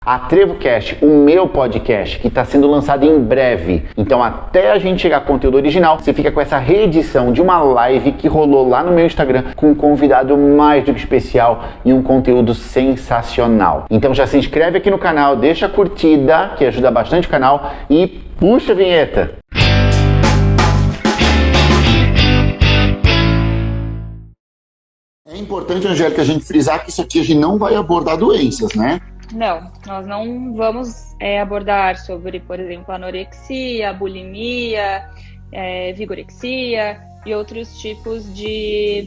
A TrevoCast, o meu podcast, que está sendo lançado em breve. Então, até a gente chegar a conteúdo original, você fica com essa reedição de uma live que rolou lá no meu Instagram com um convidado mais do que especial e um conteúdo sensacional. Então, já se inscreve aqui no canal, deixa a curtida, que ajuda bastante o canal, e puxa a vinheta! É importante, Angélica, a gente frisar que isso aqui a gente não vai abordar doenças, né? Não, nós não vamos abordar sobre, por exemplo, anorexia, bulimia, vigorexia e outros tipos de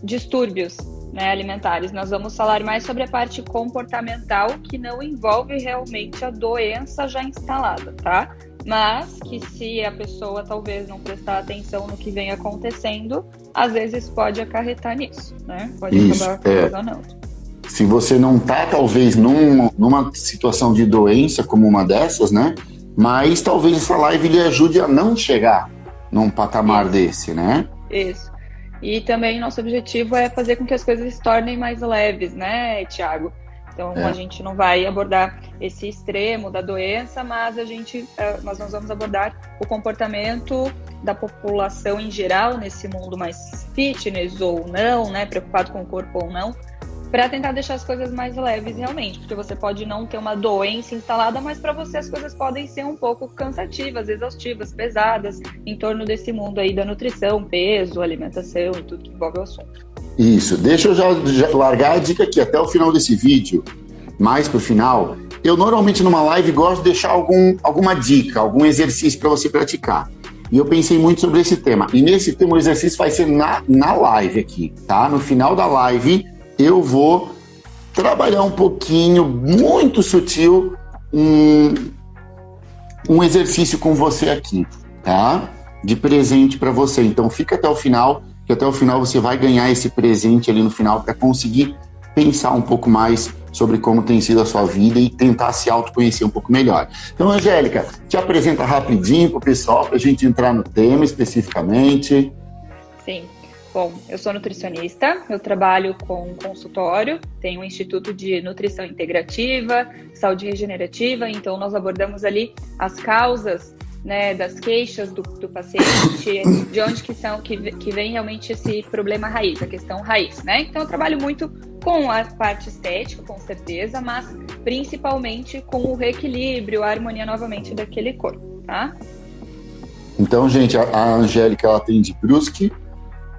distúrbios, né, alimentares. Nós vamos falar mais sobre a parte comportamental, que não envolve realmente a doença já instalada, tá? Mas que se a pessoa talvez não prestar atenção no que vem acontecendo, às vezes pode acarretar nisso, né? Pode acabar ocasionando. Se você não tá, talvez, numa situação de doença como uma dessas, né? Mas talvez essa live lhe ajude a não chegar num patamar desse, né? Isso. E também nosso objetivo é fazer com que as coisas se tornem mais leves, né, Thiago? Então, a gente não vai abordar esse extremo da doença, mas nós vamos abordar o comportamento da população em geral, nesse mundo mais fitness ou não, né? Preocupado com o corpo ou não, para tentar deixar as coisas mais leves realmente, porque você pode não ter uma doença instalada, mas para você as coisas podem ser um pouco cansativas, exaustivas, pesadas, em torno desse mundo aí da nutrição, peso, alimentação e tudo que envolve o assunto. Isso, deixa eu já largar a dica aqui até o final desse vídeo, mais pro final. Eu normalmente numa live gosto de deixar alguma dica, algum exercício para você praticar. E eu pensei muito sobre esse tema. E nesse tema o exercício vai ser na live aqui, tá? No final da live eu vou trabalhar um pouquinho, muito sutil, um exercício com você aqui, tá? De presente para você. Então fica até o final, que até o final você vai ganhar esse presente ali no final para conseguir pensar um pouco mais sobre como tem sido a sua vida e tentar se autoconhecer um pouco melhor. Então, Angélica, te apresenta rapidinho pro pessoal, para a gente entrar no tema especificamente. Sim. Bom, eu sou nutricionista, eu trabalho com consultório, tenho um Instituto de Nutrição Integrativa, Saúde Regenerativa, então nós abordamos ali as causas, né, das queixas do paciente, de onde que vem realmente esse problema raiz, a questão raiz, né? Então eu trabalho muito com a parte estética, com certeza, mas principalmente com o reequilíbrio, a harmonia novamente daquele corpo, tá? Então, gente, a Angélica, ela atende Brusque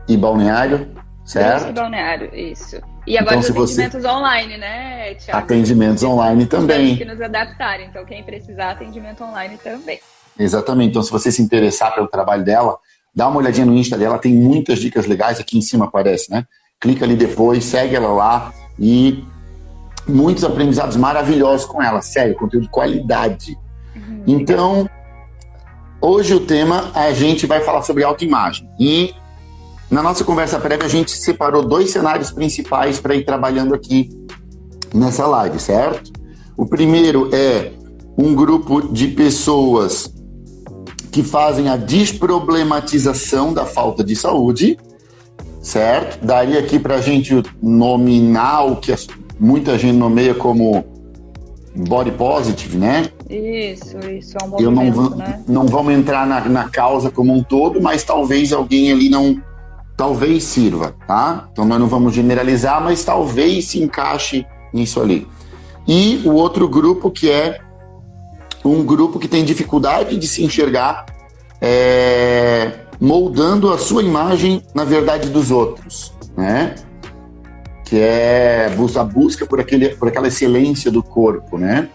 e Balneário, certo? Brusque e Balneário, isso. E agora então, os atendimentos online, né, Thiago? Atendimentos online também. Temos que nos adaptar, então quem precisar, atendimento online também. Exatamente, então se você se interessar pelo trabalho dela, dá uma olhadinha no Insta dela, tem muitas dicas legais, aqui em cima aparece, né? Clica ali depois, segue ela lá e muitos aprendizados maravilhosos com ela, sério, conteúdo de qualidade. Então, hoje o tema, a gente vai falar sobre autoimagem e na nossa conversa prévia a gente separou 2 cenários principais para ir trabalhando aqui nessa live, certo? O primeiro é um grupo de pessoas que fazem a desproblematização da falta de saúde, certo? Daria aqui para a gente nominar o que muita gente nomeia como body positive, né? Isso, é um movimento, né? Não vamos entrar na causa como um todo, mas talvez alguém ali talvez sirva, tá? Então nós não vamos generalizar, mas talvez se encaixe nisso ali. E o outro grupo que é um grupo que tem dificuldade de se enxergar moldando a sua imagem na verdade dos outros, né? Que é a busca por aquela excelência do corpo, né?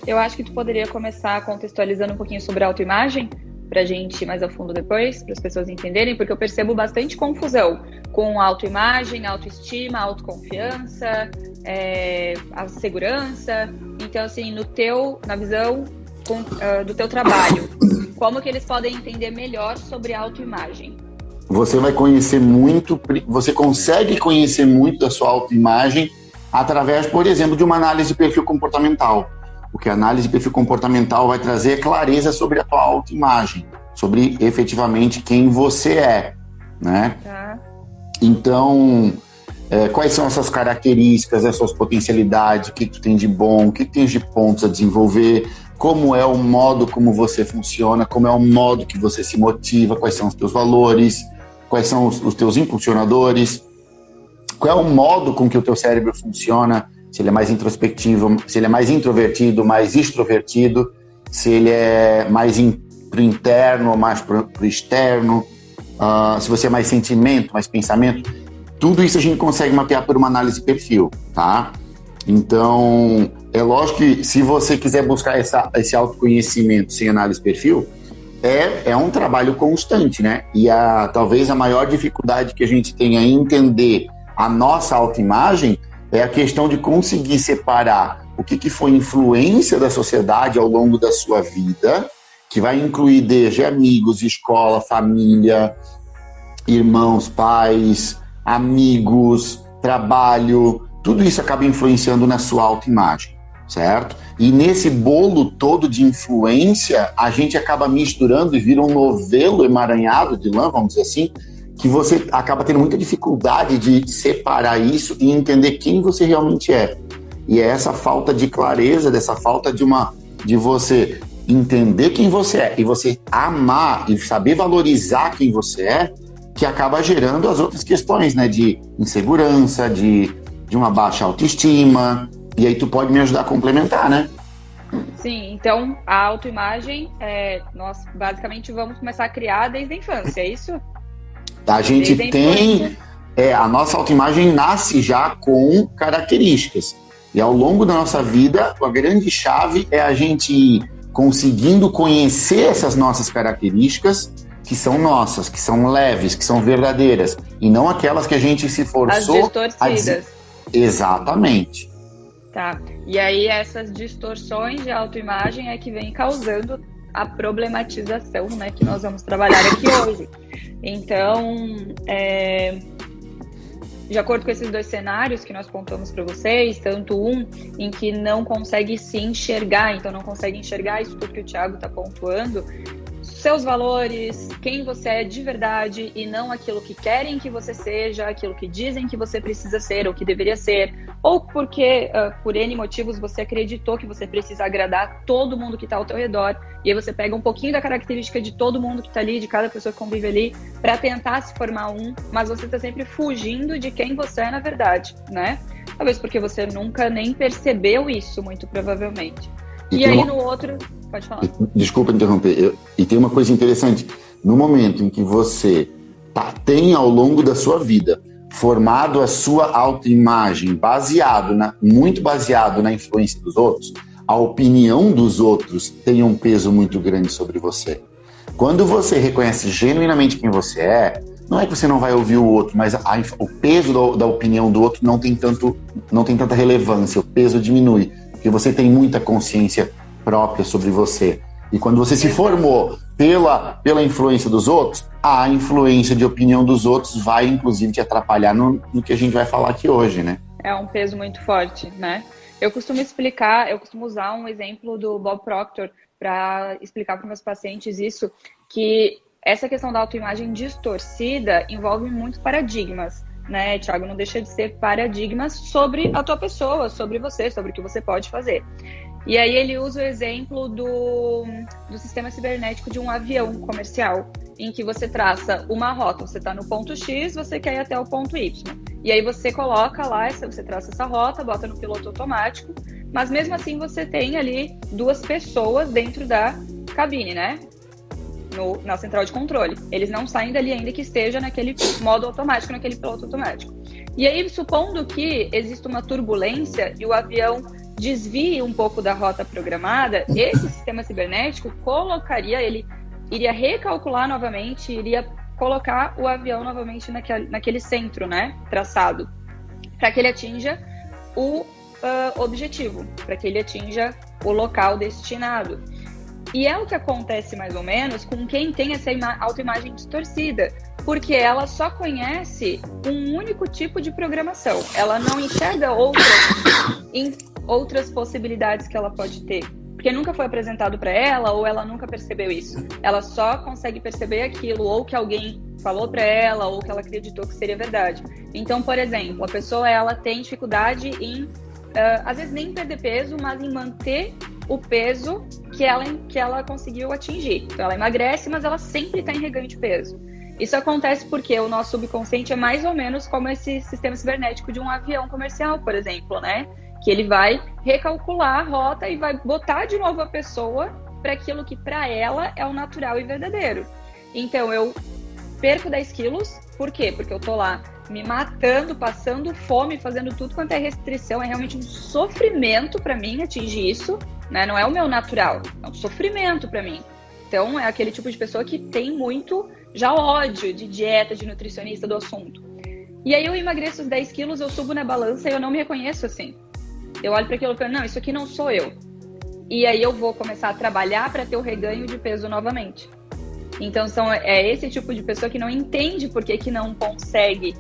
Eu acho que tu poderia começar contextualizando um pouquinho sobre a autoimagem, pra gente ir mais a fundo depois, para as pessoas entenderem, porque eu percebo bastante confusão com autoimagem, autoestima, autoconfiança, a segurança. Então, assim, na visão do teu trabalho, como que eles podem entender melhor sobre a autoimagem? Você vai conhecer muito, você consegue conhecer muito da sua autoimagem através, por exemplo, de uma análise de perfil comportamental. Porque a análise de perfil comportamental vai trazer clareza sobre a tua autoimagem, sobre efetivamente quem você é, né? Então, quais são as suas características, as suas potencialidades, o que tu tem de bom, o que tu tem de pontos a desenvolver, como é o modo como você funciona, como é o modo que você se motiva, quais são os teus valores, quais são os teus impulsionadores, qual é o modo com que o teu cérebro funciona, se ele é mais introspectivo, se ele é mais introvertido, mais extrovertido, se ele é mais pro interno ou mais pro externo, se você é mais sentimento, mais pensamento. Tudo isso a gente consegue mapear por uma análise de perfil, tá? Então, é lógico que se você quiser buscar esse autoconhecimento sem análise de perfil, é um trabalho constante, né? E talvez a maior dificuldade que a gente tenha em entender a nossa autoimagem é a questão de conseguir separar o que foi influência da sociedade ao longo da sua vida, que vai incluir desde amigos, escola, família, irmãos, pais, amigos, trabalho, tudo isso acaba influenciando na sua autoimagem, certo? E nesse bolo todo de influência, a gente acaba misturando e vira um novelo emaranhado de lã, vamos dizer assim, que você acaba tendo muita dificuldade de separar isso e entender quem você realmente é. E é essa falta de clareza, dessa falta de você entender quem você é e você amar e saber valorizar quem você é, que acaba gerando as outras questões, né? De insegurança, de uma baixa autoestima. E aí tu pode me ajudar a complementar, né? Sim, então a autoimagem, nós basicamente vamos começar a criar desde a infância, é isso? A gente tem... a nossa autoimagem nasce já com características. E ao longo da nossa vida, a grande chave é a gente ir conseguindo conhecer essas nossas características, que são nossas, que são leves, que são verdadeiras, e não aquelas que a gente se forçou... As distorcidas. Exatamente. Tá. E aí essas distorções de autoimagem é que vem causando a problematização, né, que nós vamos trabalhar aqui hoje. Então, de acordo com esses dois cenários que nós contamos para vocês, tanto um em que não consegue se enxergar, então não consegue enxergar isso tudo que o Thiago está pontuando, seus valores, quem você é de verdade e não aquilo que querem que você seja, aquilo que dizem que você precisa ser ou que deveria ser, ou porque por N motivos você acreditou que você precisa agradar todo mundo que está ao teu redor, e aí você pega um pouquinho da característica de todo mundo que está ali, de cada pessoa que convive ali, para tentar se formar mas você está sempre fugindo de quem você é na verdade, né? Talvez porque você nunca nem percebeu isso, muito provavelmente. E aí no outro... Pode falar. Desculpa interromper. E tem uma coisa interessante. No momento em que você tem ao longo da sua vida formado a sua autoimagem muito baseado na influência dos outros, a opinião dos outros tem um peso muito grande sobre você. Quando você reconhece genuinamente quem você é, não é que você não vai ouvir o outro, mas o peso da opinião do outro não tem tanta relevância, o peso diminui, porque você tem muita consciência própria sobre você. E quando você se formou pela influência dos outros, a influência de opinião dos outros vai, inclusive, te atrapalhar no que a gente vai falar aqui hoje, né? É um peso muito forte, né? Eu costumo usar um exemplo do Bob Proctor para explicar para meus pacientes isso, que essa questão da autoimagem distorcida envolve muitos paradigmas, né, Thiago? Não deixa de ser paradigmas sobre a tua pessoa, sobre você, sobre o que você pode fazer. E aí ele usa o exemplo do sistema cibernético de um avião comercial, em que você traça uma rota, você está no ponto X, você quer ir até o ponto Y. E aí você coloca lá, você traça essa rota, bota no piloto automático, mas mesmo assim você tem ali 2 pessoas dentro da cabine, né? Na central de controle. Eles não saem dali ainda que esteja naquele modo automático, naquele piloto automático. E aí, supondo que existe uma turbulência e o avião desvie um pouco da rota programada, esse sistema cibernético iria recalcular novamente, iria colocar o avião novamente naquele centro, né, traçado, para que ele atinja o objetivo, para que ele atinja o local destinado. E é o que acontece mais ou menos com quem tem essa autoimagem distorcida, porque ela só conhece um único tipo de programação. Ela não enxerga outras possibilidades que ela pode ter, porque nunca foi apresentado para ela ou ela nunca percebeu isso. Ela só consegue perceber aquilo ou que alguém falou para ela ou que ela acreditou que seria verdade. Então, por exemplo, a pessoa ela tem dificuldade em, às vezes nem perder peso, mas em manter o peso que ela conseguiu atingir. Então, ela emagrece, mas ela sempre está em reganho de peso. Isso acontece porque o nosso subconsciente é mais ou menos como esse sistema cibernético de um avião comercial, por exemplo, né? Que ele vai recalcular a rota e vai botar de novo a pessoa para aquilo que para ela é o natural e verdadeiro. Então, eu perco 10 quilos, por quê? Porque eu tô lá me matando, passando fome, fazendo tudo quanto é restrição, é realmente um sofrimento para mim atingir isso, né? Não é o meu natural, é um sofrimento para mim. Então, é aquele tipo de pessoa que tem muito já ódio de dieta, de nutricionista do assunto. E aí eu emagreço os 10 quilos, eu subo na balança e eu não me reconheço assim. Eu olho para aquilo e falo, não, isso aqui não sou eu. E aí eu vou começar a trabalhar para ter o reganho de peso novamente. Então, é esse tipo de pessoa que não entende por que não consegue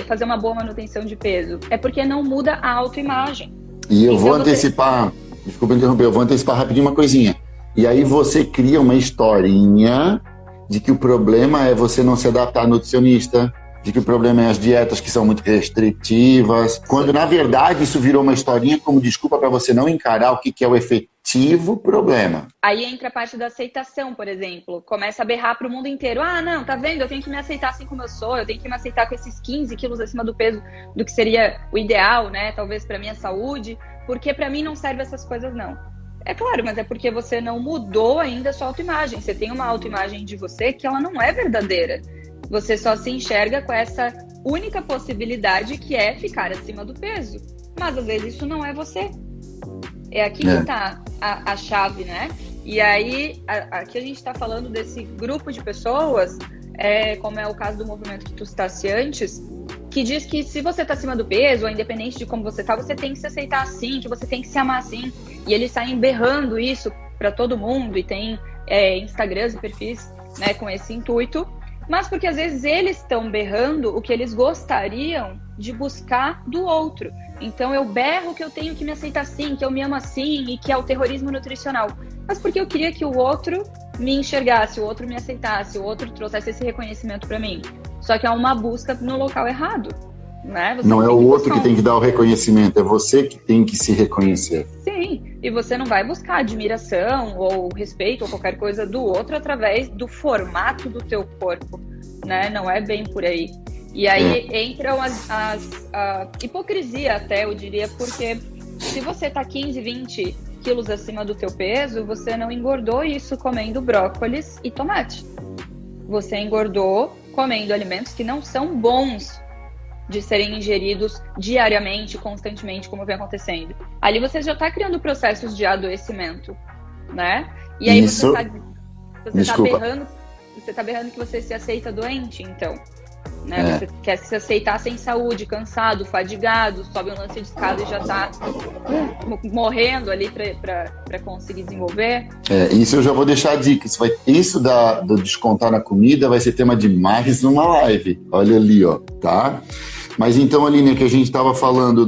fazer uma boa manutenção de peso. É porque não muda a autoimagem. E eu vou antecipar, desculpa interromper, eu vou antecipar rapidinho uma coisinha. E aí você cria uma historinha de que o problema é você não se adaptar ao nutricionista, de que o problema é as dietas que são muito restritivas, quando na verdade isso virou uma historinha como desculpa para você não encarar o que é o efetivo problema. Aí entra a parte da aceitação, por exemplo. Começa a berrar para o mundo inteiro. Ah, não, tá vendo? Eu tenho que me aceitar assim como eu sou, eu tenho que me aceitar com esses 15 quilos acima do peso do que seria o ideal, né? Talvez para minha saúde, porque para mim não serve essas coisas, não. É claro, mas é porque você não mudou ainda a sua autoimagem. Você tem uma autoimagem de você que ela não é verdadeira. Você só se enxerga com essa única possibilidade que é ficar acima do peso. Mas às vezes isso não é você. É aqui que está a chave, né? E aí, aqui a gente está falando desse grupo de pessoas, como é o caso do movimento que tu citaste antes, que diz que se você está acima do peso, ou independente de como você está, você tem que se aceitar assim, que você tem que se amar assim. E eles saem berrando isso para todo mundo, e tem Instagrams e perfis, né, com esse intuito. Mas porque às vezes eles estão berrando o que eles gostariam de buscar do outro. Então eu berro que eu tenho que me aceitar assim, que eu me amo assim e que é o terrorismo nutricional. Mas porque eu queria que o outro me enxergasse, o outro me aceitasse, o outro trouxesse esse reconhecimento para mim. Só que é uma busca no local errado, né? Não é o outro que tem que dar o reconhecimento, é você que tem que se reconhecer. Sim, e você não vai buscar admiração ou respeito ou qualquer coisa do outro através do formato do teu corpo, né? Não é bem por aí. E aí entram a hipocrisia até, eu diria, porque se você tá 15, 20 quilos acima do teu peso, você não engordou isso comendo brócolis e tomate. Você engordou comendo alimentos que não são bons de serem ingeridos diariamente, constantemente, como vem acontecendo. Ali você já está criando processos de adoecimento, né? E aí isso... você tá berrando que você se aceita doente, então. Né? Você quer se aceitar sem saúde, cansado, fadigado, sobe um lance de escada e já tá morrendo ali para conseguir desenvolver. Isso eu já vou deixar a dica. Isso do descontar na comida vai ser tema de mais uma live. Olha ali, ó, tá? Mas então, Aline, que a gente estava falando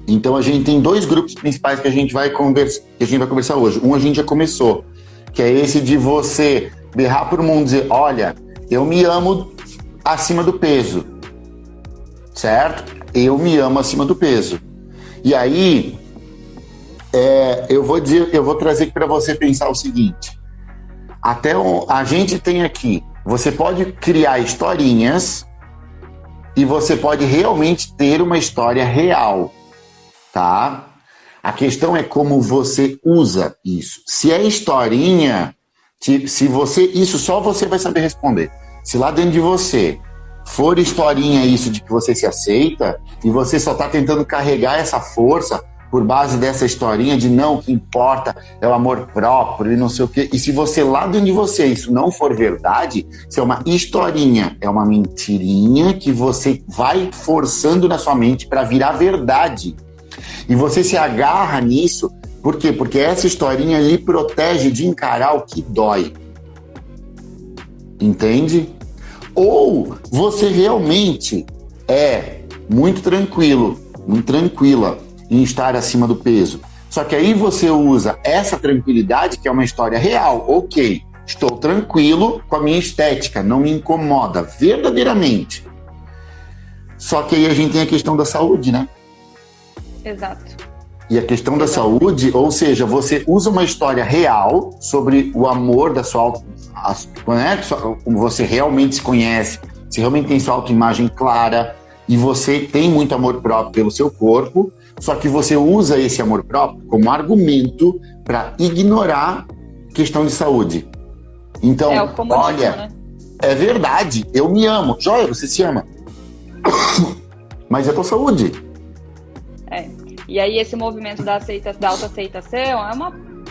Então a gente tem dois grupos principais que a gente vai conversar hoje. Um a gente já começou, que é esse de você berrar para o mundo, dizer, olha, eu me amo acima do peso, certo? Eu me amo acima do peso. E aí, eu vou trazer aqui para você pensar o seguinte. A gente tem aqui, você pode criar historinhas e você pode realmente ter uma história real, tá? A questão é como você usa isso. Se é historinha, isso só você vai saber responder. Se lá dentro de você for historinha isso de que você se aceita e você só está tentando carregar essa força por base dessa historinha de não, o que importa é o amor próprio e não sei o quê. E se você lá dentro de você isso não for verdade, isso é uma historinha, é uma mentirinha que você vai forçando na sua mente para virar verdade. E você se agarra nisso, por quê? Porque essa historinha lhe protege de encarar o que dói. Entende? Ou você realmente é muito tranquilo, muito tranquila em estar acima do peso. Só que aí você usa essa tranquilidade, que é uma história real, ok. estou tranquilo com a minha estética, não me incomoda verdadeiramente. Só que aí a gente tem a questão da saúde, né? Exato. E a questão da saúde, ou seja, você usa uma história real sobre o amor da sua né? Você realmente se conhece, você realmente tem sua autoimagem clara e você tem muito amor próprio pelo seu corpo, só que você usa esse amor próprio como argumento para ignorar questão de saúde. Então, olha, né? É verdade, eu me amo. Joia, você se ama. Mas é a tua saúde. E aí esse movimento da autoaceitação é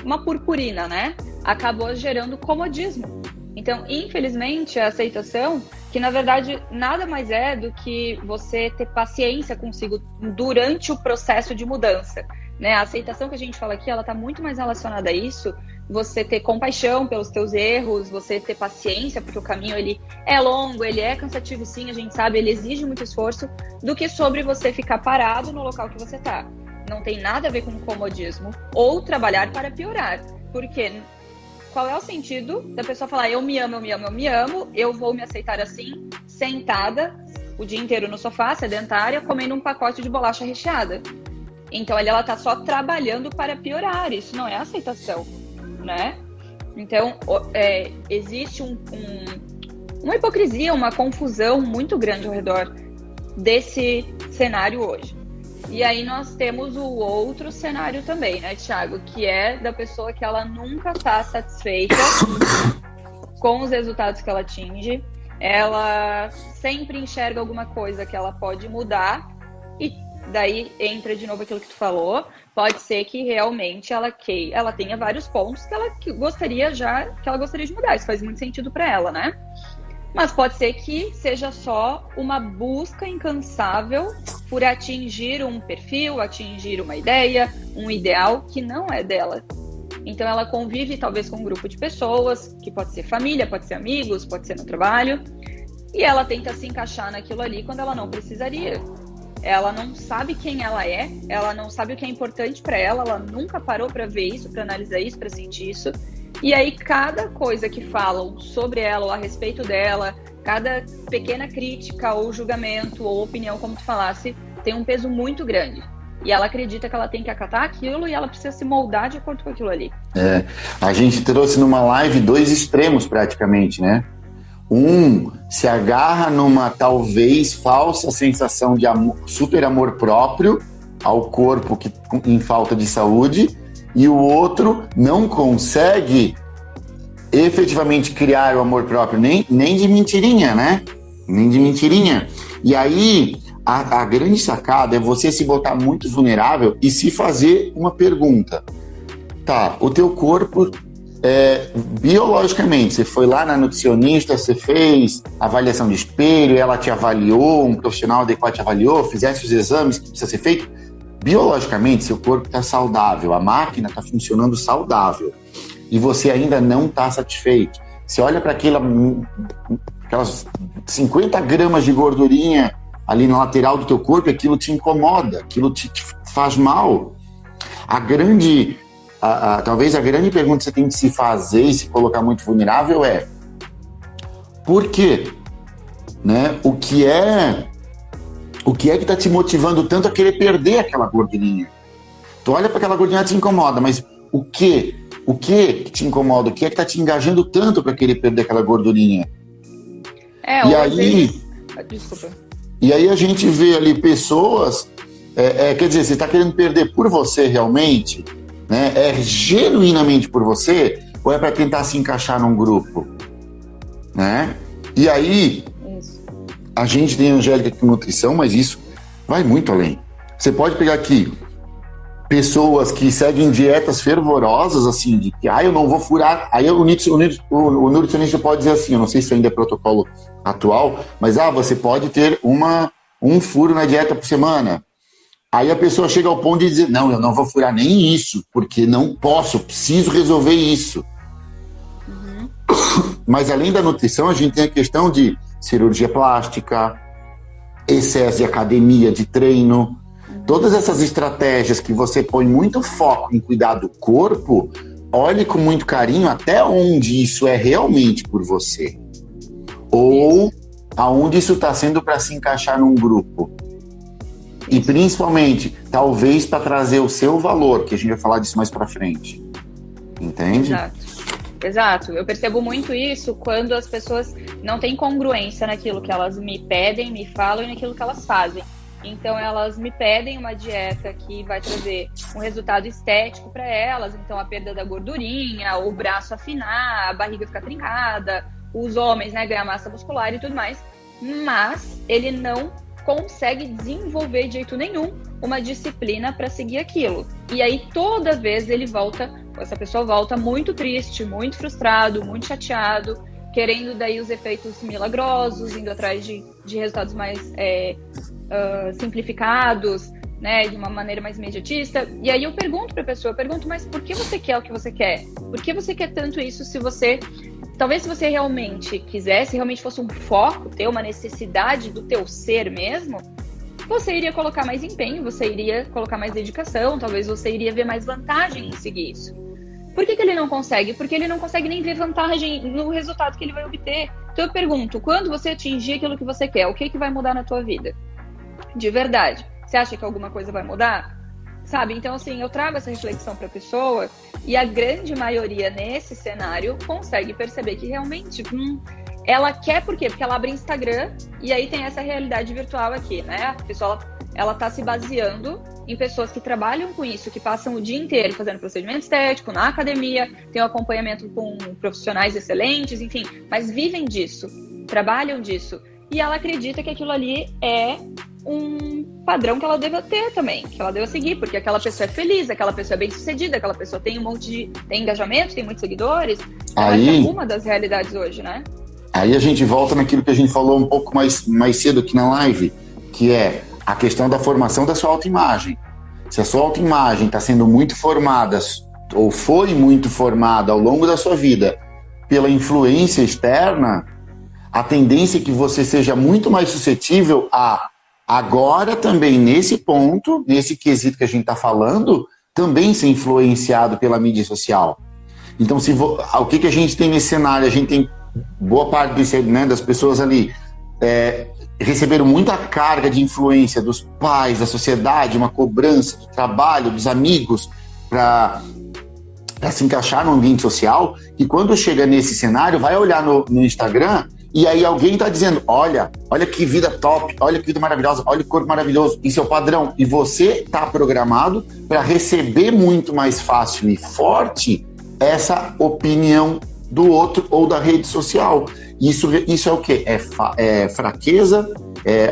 uma purpurina, né? Acabou gerando comodismo. Então, infelizmente, a aceitação, que na verdade nada mais é do que você ter paciência consigo durante o processo de mudança, né? A aceitação que a gente fala aqui, ela está muito mais relacionada a isso, você ter compaixão pelos teus erros, você ter paciência, porque o caminho ele é longo, ele é cansativo sim, a gente sabe, ele exige muito esforço, do que sobre você ficar parado no local que você está. Não tem nada a ver com comodismo ou trabalhar para piorar, porque qual é o sentido da pessoa falar eu me amo, eu vou me aceitar assim, sentada o dia inteiro no sofá, sedentária, comendo um pacote de bolacha recheada. Então ela está só trabalhando para piorar, isso não é aceitação, né? Então existe uma hipocrisia, uma confusão muito grande ao redor desse cenário hoje. E aí nós temos o outro cenário também, né, Thiago? Que é da pessoa que ela nunca está satisfeita com os resultados que ela atinge. Ela sempre enxerga alguma coisa que ela pode mudar. E daí entra de novo aquilo que tu falou. Pode ser que realmente ela tenha vários pontos que ela gostaria de mudar. Isso faz muito sentido para ela, né? Mas pode ser que seja só uma busca incansável por atingir um perfil, atingir uma ideia, um ideal que não é dela. Então ela convive talvez com um grupo de pessoas, que pode ser família, pode ser amigos, pode ser no trabalho, e ela tenta se encaixar naquilo ali quando ela não precisaria. Ela não sabe quem ela não sabe o que é importante para ela nunca parou para ver isso, para analisar isso, para sentir isso. E aí, cada coisa que falam sobre ela ou a respeito dela, cada pequena crítica ou julgamento ou opinião, como tu falasse, tem um peso muito grande. E ela acredita que ela tem que acatar aquilo e ela precisa se moldar de acordo com aquilo ali. A gente trouxe numa live 2 extremos praticamente, né? Um se agarra numa talvez falsa sensação de super amor próprio ao corpo em falta de saúde, e o outro não consegue efetivamente criar o amor próprio, nem de mentirinha, né? Nem de mentirinha. E aí, a grande sacada é você se botar muito vulnerável e se fazer uma pergunta. Tá, o teu corpo, biologicamente, você foi lá na nutricionista, você fez avaliação de espelho, ela te avaliou, um profissional adequado te avaliou, fizesse os exames que precisa ser feito. Biologicamente, seu corpo está saudável, a máquina está funcionando saudável e você ainda não está satisfeito. Você olha para aquelas 50 gramas de gordurinha ali na lateral do teu corpo e aquilo te incomoda, aquilo te faz mal. Talvez a grande pergunta que você tem que se fazer e se colocar muito vulnerável é: por quê? Né? O que é que está te motivando tanto a querer perder aquela gordurinha? Tu olha para aquela gordurinha e te incomoda, mas o que que te incomoda? O que é que está te engajando tanto para querer perder aquela gordurinha? Desculpa. E aí a gente vê ali pessoas, quer dizer, você está querendo perder por você realmente? Né? É genuinamente por você? Ou é para tentar se encaixar num grupo? Né? E aí... A gente tem a Angélica com nutrição, mas isso vai muito além. Você pode pegar aqui pessoas que seguem dietas fervorosas, assim, de que eu não vou furar. Aí o nutricionista pode dizer assim, eu não sei se ainda é protocolo atual, mas você pode ter um furo na dieta por semana. Aí a pessoa chega ao ponto de dizer, não, eu não vou furar nem isso, porque não posso, preciso resolver isso. Uhum. Mas além da nutrição, a gente tem a questão de cirurgia plástica, excesso de academia, de treino, todas essas estratégias que você põe muito foco em cuidar do corpo, olhe com muito carinho até onde isso é realmente por você. Ou aonde isso está sendo para se encaixar num grupo. E principalmente, talvez para trazer o seu valor, que a gente vai falar disso mais para frente. Entende? Exato. Eu percebo muito isso quando as pessoas não têm congruência naquilo que elas me pedem, me falam e naquilo que elas fazem. Então, elas me pedem uma dieta que vai trazer um resultado estético para elas. Então, a perda da gordurinha, o braço afinar, a barriga ficar trincada, os homens, né, ganhar massa muscular e tudo mais. Mas ele não consegue desenvolver de jeito nenhum uma disciplina para seguir aquilo. E aí, toda vez essa pessoa volta muito triste, muito frustrado, muito chateado, querendo daí os efeitos milagrosos, indo atrás de resultados mais simplificados, né, de uma maneira mais imediatista. E aí eu pergunto para a pessoa, mas por que você quer o que você quer? Por que você quer tanto isso se você... Talvez se você realmente quisesse, realmente fosse um foco, ter uma necessidade do teu ser mesmo, você iria colocar mais empenho, você iria colocar mais dedicação, talvez você iria ver mais vantagem em seguir isso. Por que ele não consegue? Porque ele não consegue nem ver vantagem no resultado que ele vai obter. Então eu pergunto, quando você atingir aquilo que você quer, o que vai mudar na tua vida? De verdade. Você acha que alguma coisa vai mudar? Sabe? Então, assim, eu trago essa reflexão para a pessoa e a grande maioria nesse cenário consegue perceber que realmente ela quer, por quê? Porque ela abre Instagram e aí tem essa realidade virtual aqui, né? A pessoa, ela tá se baseando em pessoas que trabalham com isso, que passam o dia inteiro fazendo procedimento estético, na academia, tem um acompanhamento com profissionais excelentes, enfim, mas vivem disso, trabalham disso. E ela acredita que aquilo ali é um padrão que ela deva ter também, que ela deva seguir, porque aquela pessoa é feliz, aquela pessoa é bem-sucedida, aquela pessoa tem tem engajamento, tem muitos seguidores. Aí, é uma das realidades hoje, né? Aí a gente volta naquilo que a gente falou um pouco mais cedo aqui na live, que é a questão da formação da sua autoimagem. Se a sua autoimagem está sendo muito formada, ou foi muito formada ao longo da sua vida pela influência externa, a tendência é que você seja muito mais suscetível a, agora também nesse ponto, nesse quesito que a gente está falando, também ser influenciado pela mídia social. Então, o que a gente tem nesse cenário? A gente tem boa parte das pessoas ali receberam muita carga de influência dos pais, da sociedade, uma cobrança do trabalho, dos amigos, para se encaixar no ambiente social, e quando chega nesse cenário, vai olhar no Instagram, e aí alguém está dizendo, olha que vida top, olha que vida maravilhosa, olha que corpo maravilhoso, isso é o padrão. E você está programado para receber muito mais fácil e forte essa opinião do outro ou da rede social. Isso é o quê? É fraqueza?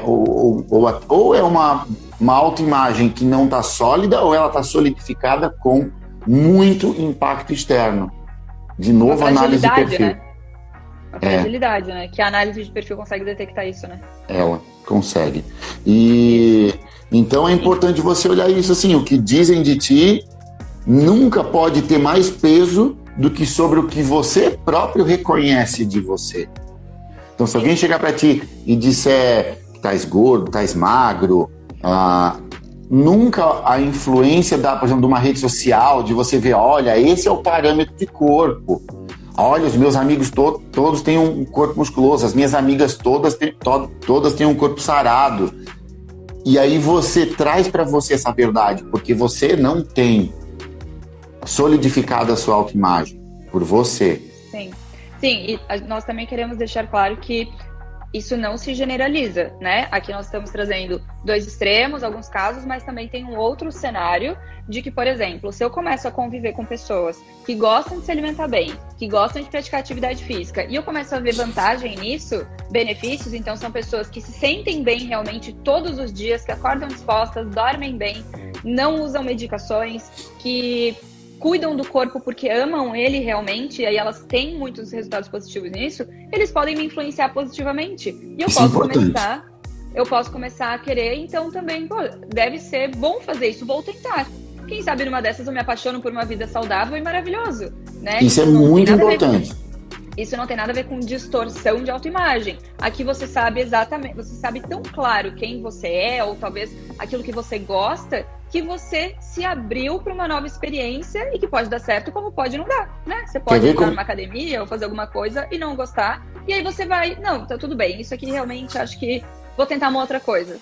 Ou é uma autoimagem que não está sólida, ou ela está solidificada com muito impacto externo. De novo, análise de perfil. Né? A fragilidade, né? Que a análise de perfil consegue detectar isso, né? Ela consegue. E então é importante você olhar isso assim, o que dizem de ti nunca pode ter mais peso do que sobre o que você próprio reconhece de você. Então, se alguém chegar para ti e disser que estás gordo, estás magro, nunca a influência por exemplo, de uma rede social, de você ver, olha, esse é o parâmetro de corpo. Olha, os meus amigos todos têm um corpo musculoso, as minhas amigas todas têm um corpo sarado. E aí você traz para você essa verdade, porque você não tem solidificado a sua autoimagem por você. Sim, e nós também queremos deixar claro que isso não se generaliza, né? Aqui nós estamos trazendo dois extremos, alguns casos, mas também tem um outro cenário de que, por exemplo, se eu começo a conviver com pessoas que gostam de se alimentar bem, que gostam de praticar atividade física, e eu começo a ver vantagem nisso, benefícios, então são pessoas que se sentem bem realmente todos os dias, que acordam dispostas, dormem bem, não usam medicações, que cuidam do corpo porque amam ele realmente, e aí elas têm muitos resultados positivos nisso, eles podem me influenciar positivamente. E eu posso começar a querer, então também, deve ser bom fazer isso, vou tentar. Quem sabe numa dessas eu me apaixono por uma vida saudável e maravilhoso, né? Isso é muito importante. Isso não tem nada a ver com distorção de autoimagem. Aqui você sabe exatamente, você sabe tão claro quem você é, ou talvez aquilo que você gosta, que você se abriu para uma nova experiência e que pode dar certo como pode não dar, né? Você pode entrar numa academia ou fazer alguma coisa e não gostar, e aí você vai, não, tá tudo bem, isso aqui realmente acho que vou tentar uma outra coisa.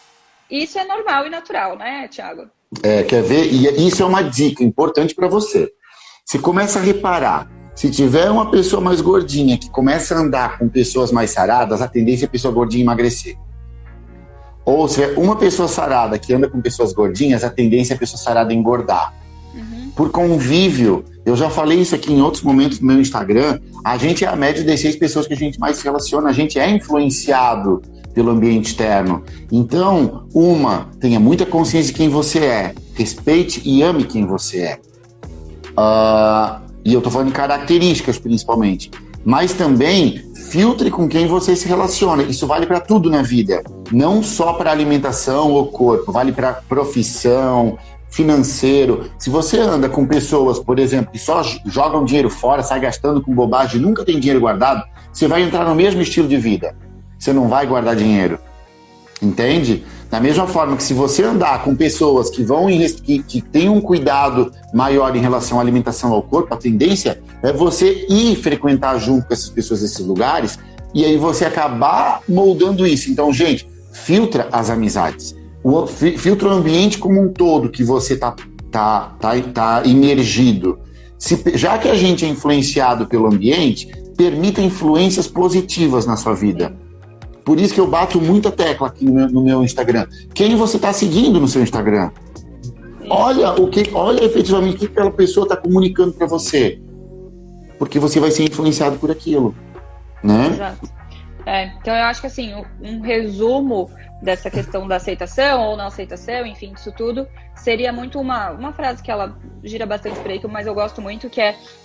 Isso é normal e natural, né, Thiago? Quer ver? E isso é uma dica importante para você. Você começa a reparar, se tiver uma pessoa mais gordinha que começa a andar com pessoas mais saradas, a tendência é a pessoa gordinha emagrecer. Ou se é uma pessoa sarada que anda com pessoas gordinhas, a tendência é a pessoa sarada engordar. Por convívio, eu já falei isso aqui em outros momentos no meu Instagram, a gente é a média das 6 pessoas que a gente mais se relaciona, a gente é influenciado pelo ambiente externo. Então, tenha muita consciência de quem você é, respeite e ame quem você é. E eu tô falando de características, principalmente. Mas também, filtre com quem você se relaciona. Isso vale para tudo na vida. Não só para alimentação ou corpo. Vale para profissão, financeiro. Se você anda com pessoas, por exemplo, que só jogam dinheiro fora, sai gastando com bobagem, nunca tem dinheiro guardado, você vai entrar no mesmo estilo de vida. Você não vai guardar dinheiro. Entende? Da mesma forma que se você andar com pessoas que que têm um cuidado maior em relação à alimentação ao corpo, a tendência é você ir frequentar junto com essas pessoas esses lugares e aí você acabar moldando isso. Então, gente, filtra as amizades. Filtra o ambiente como um todo que você tá imergido. Já que a gente é influenciado pelo ambiente, permita influências positivas na sua vida. Por isso que eu bato muita tecla aqui no meu Instagram. Quem você está seguindo no seu Instagram? Olha efetivamente o que aquela pessoa está comunicando para você. Porque você vai ser influenciado por aquilo, né? Exato. Então eu acho que assim, um resumo dessa questão da aceitação ou não aceitação, enfim, disso tudo, seria muito uma frase que ela gira bastante por aí, mas eu gosto muito, que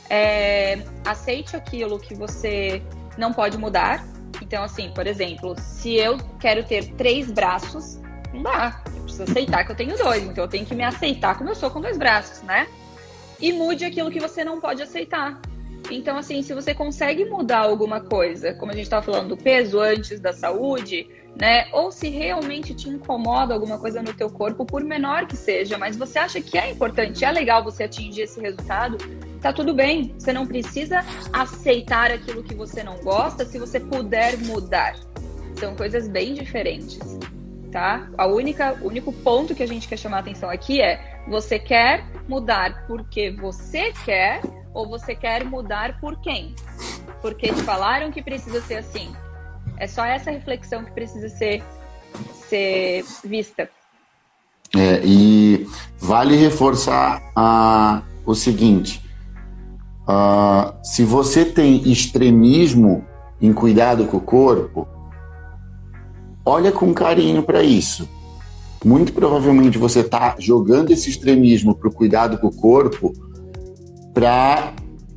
é aceite aquilo que você não pode mudar. Então, assim, por exemplo, se eu quero ter 3 braços, não dá. Eu preciso aceitar que eu tenho 2. Então, eu tenho que me aceitar como eu sou com 2 braços, né? E mude aquilo que você não pode aceitar. Então, assim, se você consegue mudar alguma coisa, como a gente estava falando do peso antes da saúde, né? Ou se realmente te incomoda alguma coisa no teu corpo, por menor que seja, mas você acha que é importante, é legal você atingir esse resultado, tá tudo bem. Você não precisa aceitar aquilo que você não gosta se você puder mudar. São coisas bem diferentes, tá? O único ponto que a gente quer chamar a atenção aqui é: você quer mudar porque você quer ou você quer mudar por quem? Porque te falaram que precisa ser assim. É só essa reflexão que precisa ser vista. E vale reforçar o seguinte: se você tem extremismo em cuidado com o corpo, olha com carinho para isso. Muito provavelmente você está jogando esse extremismo para o cuidado com o corpo para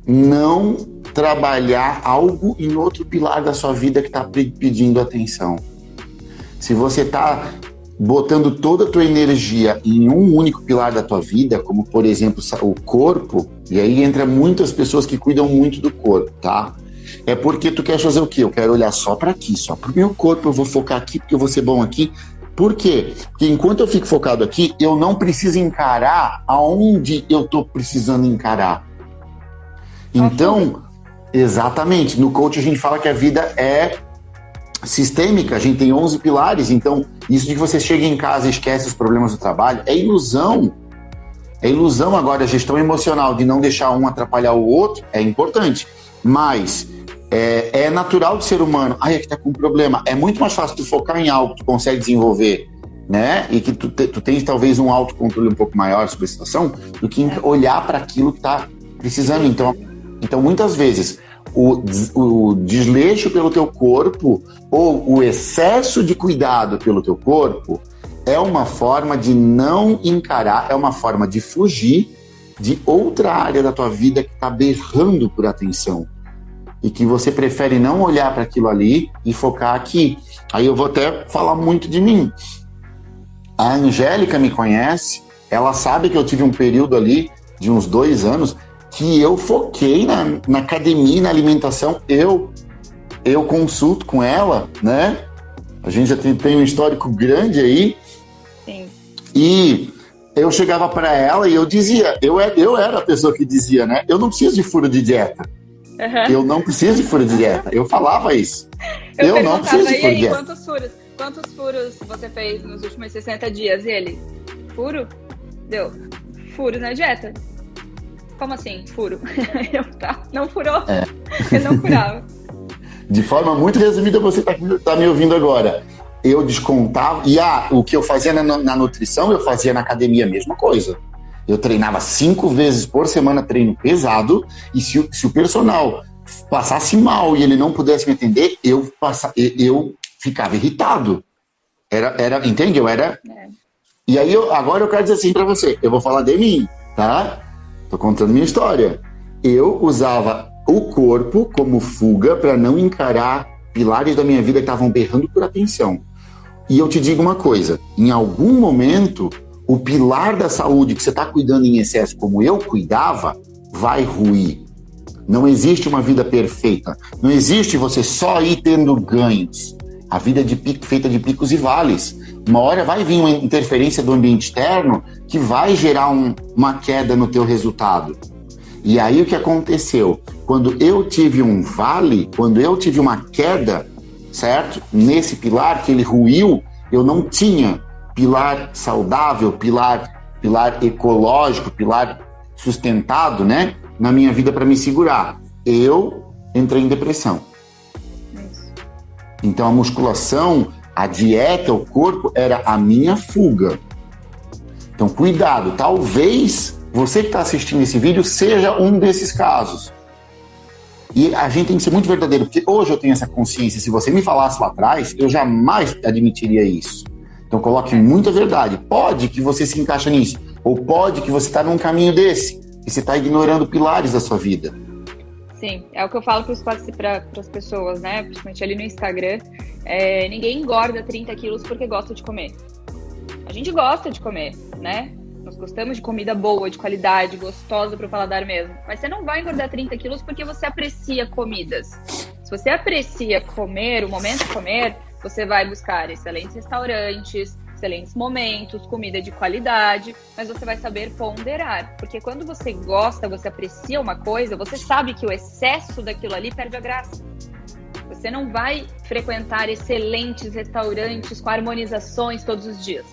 não trabalhar algo em outro pilar da sua vida que está pedindo atenção. Se você está botando toda a tua energia em um único pilar da tua vida, como por exemplo o corpo, e aí entra muitas pessoas que cuidam muito do corpo, tá? É porque tu quer fazer o quê? Eu quero olhar só para aqui, só pro meu corpo, eu vou focar aqui porque eu vou ser bom aqui. Por quê? Porque enquanto eu fico focado aqui, eu não preciso encarar aonde eu tô precisando encarar. Então, exatamente, no coach a gente fala que a vida é sistêmica, a gente tem 11 pilares, então isso de que você chega em casa e esquece os problemas do trabalho é ilusão. É ilusão. Agora, a gestão emocional de não deixar um atrapalhar o outro é importante, mas é natural do ser humano. Aqui tá com um problema. É muito mais fácil tu focar em algo que tu consegue desenvolver, né? E que tu tens talvez um autocontrole um pouco maior sobre a situação, do que olhar para aquilo que tá precisando. Então, muitas vezes, o desleixo pelo teu corpo ou o excesso de cuidado pelo teu corpo é uma forma de não encarar, é uma forma de fugir de outra área da tua vida que está berrando por atenção e que você prefere não olhar para aquilo ali e focar aqui. Aí eu vou até falar muito de mim. A Angélica me conhece, ela sabe que eu tive um período ali de uns 2 anos que eu foquei na academia, na alimentação. Eu consulto com ela, né? A gente já tem um histórico grande aí. Sim. E eu chegava para ela e eu dizia, eu era a pessoa que dizia, né? Eu não preciso de furo de dieta. Eu não preciso de furo de dieta. Eu falava isso. Eu não preciso de furo de dieta. Quantos furos você fez nos últimos 60 dias? E ele? Furo? Deu. Furo na dieta. Como assim, furo? Não furou? Eu não furava. De forma muito resumida, você tá me ouvindo agora. Eu descontava. E o que eu fazia na nutrição, eu fazia na academia a mesma coisa. Eu treinava 5 vezes por semana, treino pesado. E se o personal passasse mal e ele não pudesse me atender, eu ficava irritado. Entende? E aí, agora eu quero dizer assim pra você. Eu vou falar de mim, tá? Tô contando minha história. Eu usava o corpo como fuga para não encarar pilares da minha vida que estavam berrando por atenção. E eu te digo uma coisa, em algum momento, o pilar da saúde que você está cuidando em excesso, como eu cuidava, vai ruir. Não existe uma vida perfeita. Não existe você só ir tendo ganhos. A vida é feita de picos e vales. Uma hora vai vir uma interferência do ambiente externo que vai gerar uma queda no teu resultado. E aí o que aconteceu? Quando eu tive um vale, quando eu tive uma queda, certo? Nesse pilar que ele ruiu, eu não tinha pilar saudável, pilar ecológico, pilar sustentado, né? Na minha vida para me segurar. Eu entrei em depressão. Então a musculação, a dieta, o corpo era a minha fuga. Então cuidado, talvez você que está assistindo esse vídeo seja um desses casos. E a gente tem que ser muito verdadeiro, porque hoje eu tenho essa consciência. Se você me falasse lá atrás, eu jamais admitiria isso. Então coloque muita verdade. Pode que você se encaixa nisso, ou pode que você está num caminho desse, e você está ignorando pilares da sua vida. Sim, é o que eu falo para as pessoas, né? Principalmente ali no Instagram. Ninguém engorda 30 quilos porque gosta de comer. A gente gosta de comer, né? Nós gostamos de comida boa, de qualidade, gostosa para o paladar mesmo. Mas você não vai engordar 30 quilos porque você aprecia comidas. Se você aprecia comer, o momento de comer, você vai buscar excelentes restaurantes, excelentes momentos, comida de qualidade, mas você vai saber ponderar. Porque quando você gosta, você aprecia uma coisa, você sabe que o excesso daquilo ali perde a graça. Você não vai frequentar excelentes restaurantes com harmonizações todos os dias.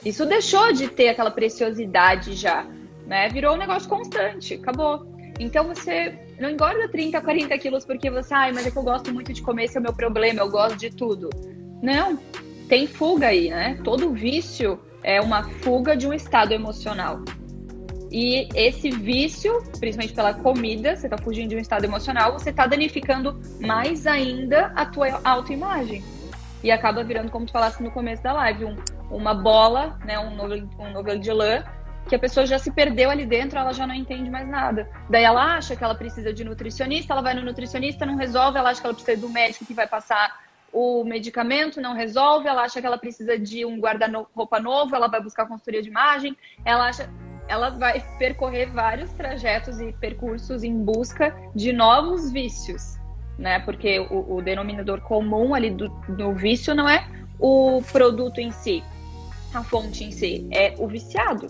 Isso deixou de ter aquela preciosidade já, né? Virou um negócio constante, acabou. Então você não engorda 30, 40 quilos porque você, mas é que eu gosto muito de comer, esse é o meu problema, eu gosto de tudo. Não, tem fuga aí, né? Todo vício é uma fuga de um estado emocional. E esse vício, principalmente pela comida, você tá fugindo de um estado emocional, você tá danificando mais ainda a tua autoimagem. E acaba virando, como tu falaste no começo da live, uma bola, né, um novelo de lã, que a pessoa já se perdeu ali dentro, ela já não entende mais nada. Daí ela acha que ela precisa de nutricionista, ela vai no nutricionista, não resolve, ela acha que ela precisa do médico que vai passar o medicamento, não resolve, ela acha que ela precisa de um guarda-roupa novo, ela vai buscar consultoria de imagem, ela vai percorrer vários trajetos e percursos em busca de novos vícios, né? Porque o denominador comum ali do vício não é o produto em si, a fonte em si, é o viciado.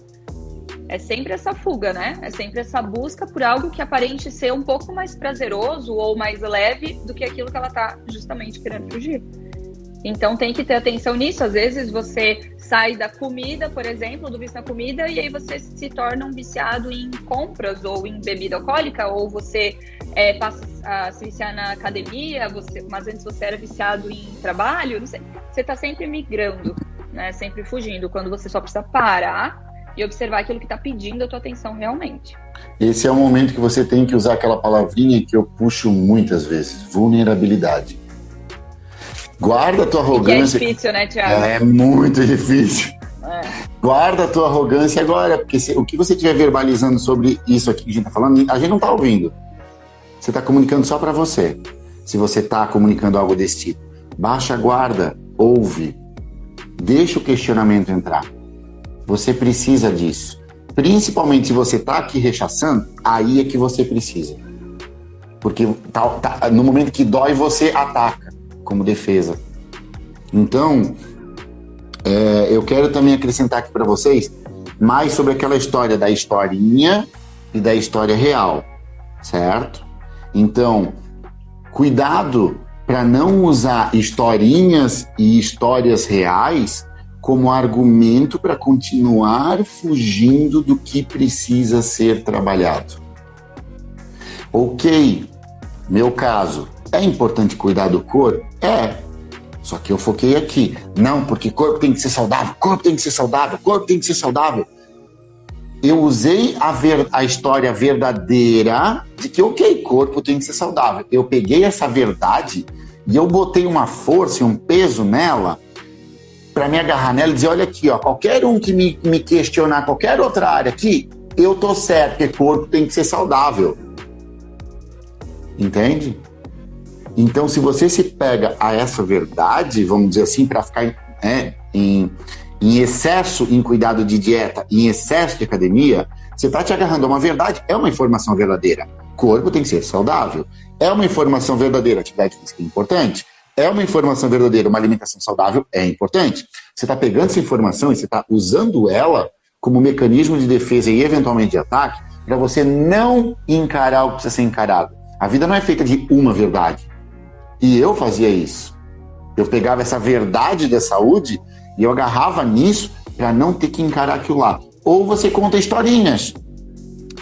É sempre essa fuga, né? É sempre essa busca por algo que aparente ser um pouco mais prazeroso ou mais leve do que aquilo que ela tá justamente querendo fugir. Então tem que ter atenção nisso. Às vezes você sai da comida, por exemplo, do vício na comida, e aí você se torna um viciado em compras ou em bebida alcoólica, ou você passa a se viciar na academia, mas antes você era viciado em trabalho, não sei. Você tá sempre migrando, né? Sempre fugindo, quando você só precisa parar e observar aquilo que está pedindo a tua atenção realmente. Esse é o momento que você tem que usar aquela palavrinha que eu puxo muitas vezes, vulnerabilidade. Guarda a tua arrogância. Que é difícil, né, Thiago? É muito difícil. Guarda a tua arrogância agora, porque o que você estiver verbalizando sobre isso aqui que a gente está falando, a gente não está ouvindo. Você está comunicando só para você. Se você está comunicando algo desse tipo, baixa a guarda, ouve, deixa o questionamento entrar. Você precisa disso. Principalmente se você está aqui rechaçando, aí é que você precisa. Porque no momento que dói, você ataca como defesa. Então, Eu quero também acrescentar aqui para vocês mais sobre aquela história da historinha e da história real, certo? Então, cuidado para não usar historinhas e histórias reais como argumento para continuar fugindo do que precisa ser trabalhado. Ok, meu caso, é importante cuidar do corpo? É. Só que eu foquei aqui. Não, porque corpo tem que ser saudável, corpo tem que ser saudável, corpo tem que ser saudável. Eu usei a história verdadeira de que, ok, corpo tem que ser saudável. Eu peguei essa verdade e eu botei uma força e um peso nela para me agarrar nela e dizer, olha aqui, ó, qualquer um que me questionar qualquer outra área aqui, eu tô certo, porque corpo tem que ser saudável. Entende? Então, se você se pega a essa verdade, vamos dizer assim, para ficar em excesso em cuidado de dieta, em excesso de academia, você está te agarrando a uma verdade, é uma informação verdadeira. Corpo tem que ser saudável. É uma informação verdadeira, atividade física é importante. É uma informação verdadeira, uma alimentação saudável é importante. Você está pegando essa informação e você está usando ela como mecanismo de defesa e eventualmente de ataque para você não encarar o que precisa ser encarado. A vida não é feita de uma verdade. E eu fazia isso. Eu pegava essa verdade da saúde e eu agarrava nisso para não ter que encarar aquilo lá. Ou você conta historinhas.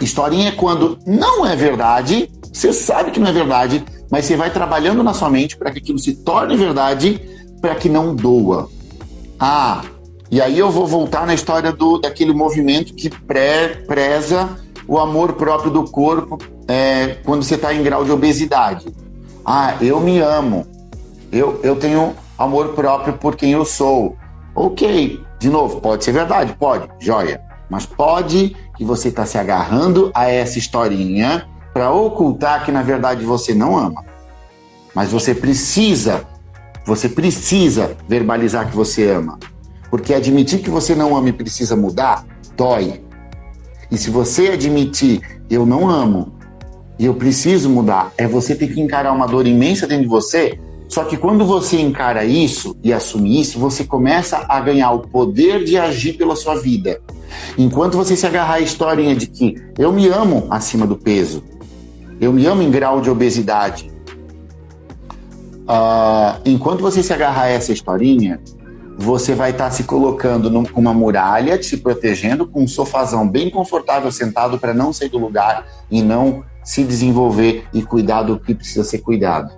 Historinha é quando não é verdade, você sabe que não é verdade, mas você vai trabalhando na sua mente para que aquilo se torne verdade, para que não doa. E aí eu vou voltar na história daquele movimento que preza o amor próprio do corpo quando você está em grau de obesidade. Eu me amo. Eu tenho amor próprio por quem eu sou. Ok, de novo, pode ser verdade? Pode, joia. Mas pode que você está se agarrando a essa historinha para ocultar que na verdade você não ama. Mas você precisa verbalizar que você ama. Porque admitir que você não ama e precisa mudar, dói. E se você admitir, eu não amo, e eu preciso mudar, você ter que encarar uma dor imensa dentro de você. Só que quando você encara isso e assume isso, você começa a ganhar o poder de agir pela sua vida. Enquanto você se agarrar à historinha de que eu me amo acima do peso, eu me amo em grau de obesidade, enquanto você se agarrar a essa historinha, você vai estar se colocando com uma muralha, te protegendo, com um sofazão bem confortável sentado para não sair do lugar e não se desenvolver e cuidar do que precisa ser cuidado.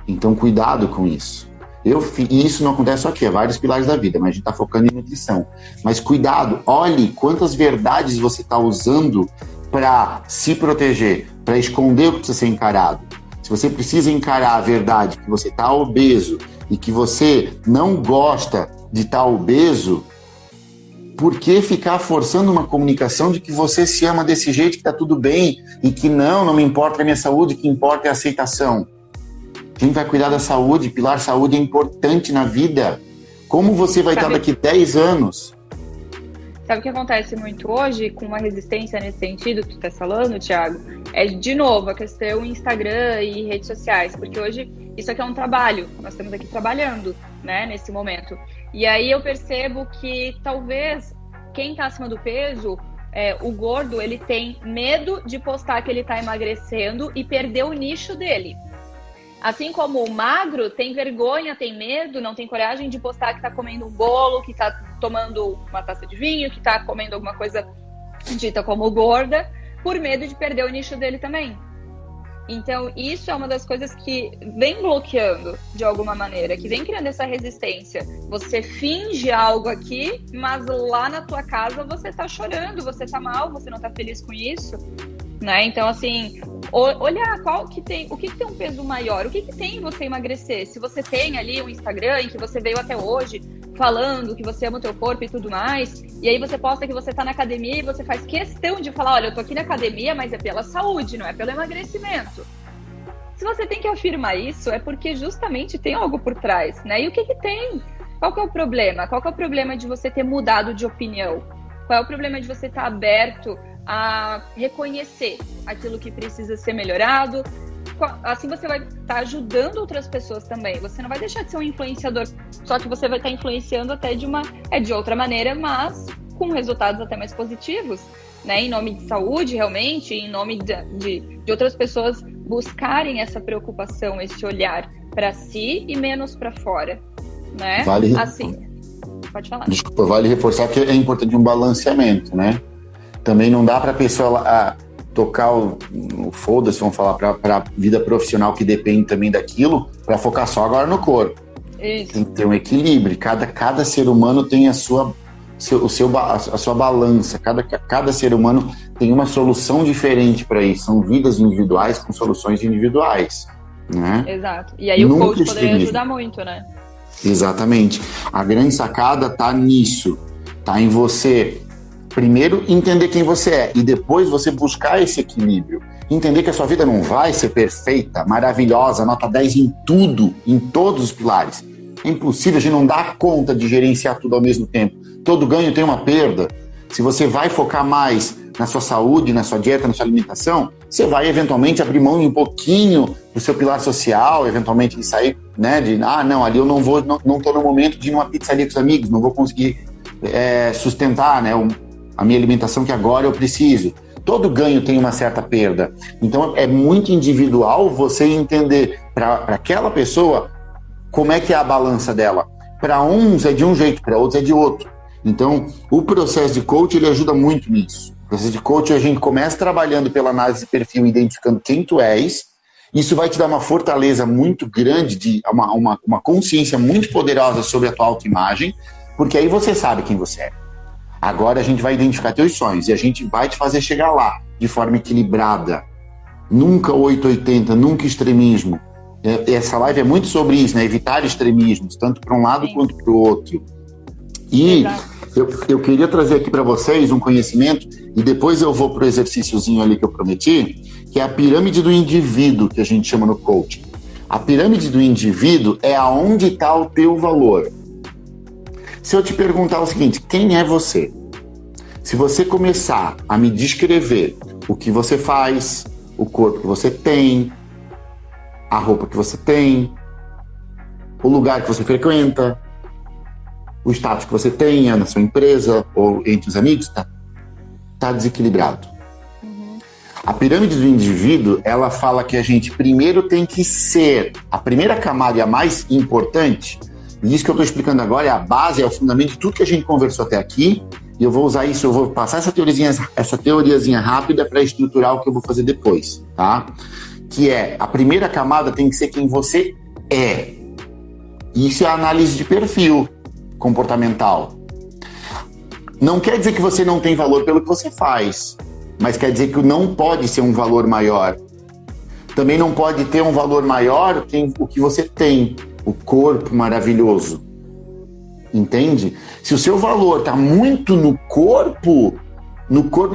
Então, cuidado com isso. E isso não acontece só aqui, é vários pilares da vida, mas a gente está focando em nutrição. Mas cuidado, olhe quantas verdades você está usando para se proteger, para esconder o que precisa ser encarado. Se você precisa encarar a verdade que você está obeso e que você não gosta de estar obeso, por que ficar forçando uma comunicação de que você se ama desse jeito, que está tudo bem e que não me importa a minha saúde, o que importa é a aceitação? Quem vai cuidar da saúde, pilar saúde é importante na vida. Como você vai estar daqui 10 anos? Sabe o que acontece muito hoje com uma resistência nesse sentido que tu está falando, Thiago? É, de novo, a questão Instagram e redes sociais, porque hoje isso aqui é um trabalho, nós estamos aqui trabalhando, né, nesse momento. E aí eu percebo que talvez quem está acima do peso, o gordo, ele tem medo de postar que ele está emagrecendo e perder o nicho dele. Assim como o magro tem vergonha, tem medo, não tem coragem de postar que tá comendo um bolo, que tá tomando uma taça de vinho, que tá comendo alguma coisa dita como gorda, por medo de perder o nicho dele também. Então, isso é uma das coisas que vem bloqueando, de alguma maneira, que vem criando essa resistência. Você finge algo aqui, mas lá na tua casa você tá chorando, você tá mal, você não tá feliz com isso, né? Então, assim, olhar o que tem um peso maior, o que tem em você emagrecer. Se você tem ali um Instagram em que você veio até hoje falando que você ama o teu corpo e tudo mais, e aí você posta que você tá na academia e você faz questão de falar, olha, eu tô aqui na academia, mas é pela saúde, não é pelo emagrecimento. Se você tem que afirmar isso, é porque justamente tem algo por trás, né? E o que tem? Qual que é o problema? Qual que é o problema de você ter mudado de opinião? Qual é o problema de você estar aberto a reconhecer aquilo que precisa ser melhorado, assim você vai estar ajudando outras pessoas também. Você não vai deixar de ser um influenciador, só que você vai estar influenciando até de outra maneira, mas com resultados até mais positivos, né? Em nome de saúde, realmente, em nome de outras pessoas buscarem essa preocupação, esse olhar para si e menos para fora, né? Assim, pode falar. Desculpa, vale reforçar que é importante um balanceamento, né? Também não dá para a pessoa tocar o foda-se, vamos falar, para a vida profissional que depende também daquilo, para focar só agora no corpo. Isso. Tem que ter um equilíbrio. Cada ser humano tem a sua balança. Cada ser humano tem uma solução diferente para isso. São vidas individuais com soluções individuais, né? Exato. E aí o coach poderia ajudar muito, né? Exatamente. A grande sacada tá nisso. Tá em você, primeiro, entender quem você é e depois você buscar esse equilíbrio. Entender que a sua vida não vai ser perfeita, maravilhosa, nota 10 em tudo, em todos os pilares. É impossível, a gente não dá conta de gerenciar tudo ao mesmo tempo. Todo ganho tem uma perda. Se você vai focar mais na sua saúde, na sua dieta, na sua alimentação, você vai eventualmente abrir mão um pouquinho do seu pilar social, eventualmente de sair, né, não, ali eu não tô no momento de ir numa pizzaria com os amigos, não vou conseguir sustentar, né, a minha alimentação que agora eu preciso. Todo ganho tem uma certa perda. Então é muito individual você entender para aquela pessoa como é que é a balança dela. Para uns é de um jeito, para outros é de outro. Então o processo de coach ele ajuda muito nisso. O processo de coach a gente começa trabalhando pela análise de perfil, identificando quem tu és. Isso vai te dar uma fortaleza muito grande, uma consciência muito poderosa sobre a tua autoimagem, porque aí você sabe quem você é. Agora a gente vai identificar teus sonhos e a gente vai te fazer chegar lá de forma equilibrada. Nunca 880, nunca extremismo. Essa live é muito sobre isso, né? Evitar extremismos, tanto para um lado quanto para o outro. E eu queria trazer aqui para vocês um conhecimento e depois eu vou para o exercíciozinho ali que eu prometi, que é a pirâmide do indivíduo, que a gente chama no coaching. A pirâmide do indivíduo é aonde está o teu valor. Se eu te perguntar o seguinte, quem é você? Se você começar a me descrever o que você faz, o corpo que você tem, a roupa que você tem, o lugar que você frequenta, o status que você tenha na sua empresa ou entre os amigos, tá desequilibrado. A pirâmide do indivíduo, ela fala que a gente primeiro tem que ser a primeira camada e a mais importante. E isso que eu estou explicando agora é a base, é o fundamento de tudo que a gente conversou até aqui. E eu vou usar isso, eu vou passar essa teoriazinha rápida para estruturar o que eu vou fazer depois, tá? Que é, a primeira camada tem que ser quem você é. Isso é a análise de perfil comportamental. Não quer dizer que você não tem valor pelo que você faz, mas quer dizer que não pode ser um valor maior. Também não pode ter um valor maior que o que você tem. O corpo maravilhoso, entende? Se o seu valor está muito no corpo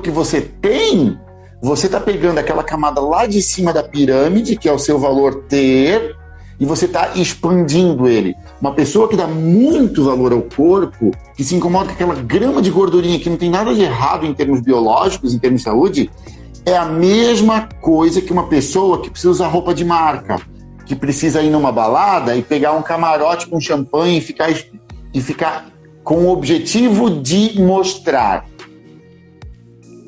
que você tem, você está pegando aquela camada lá de cima da pirâmide, que é o seu valor ter, e você está expandindo ele. Uma pessoa que dá muito valor ao corpo, que se incomoda com aquela grama de gordurinha que não tem nada de errado em termos biológicos, em termos de saúde, é a mesma coisa que uma pessoa que precisa usar roupa de marca, que precisa ir numa balada e pegar um camarote com champanhe e ficar com o objetivo de mostrar.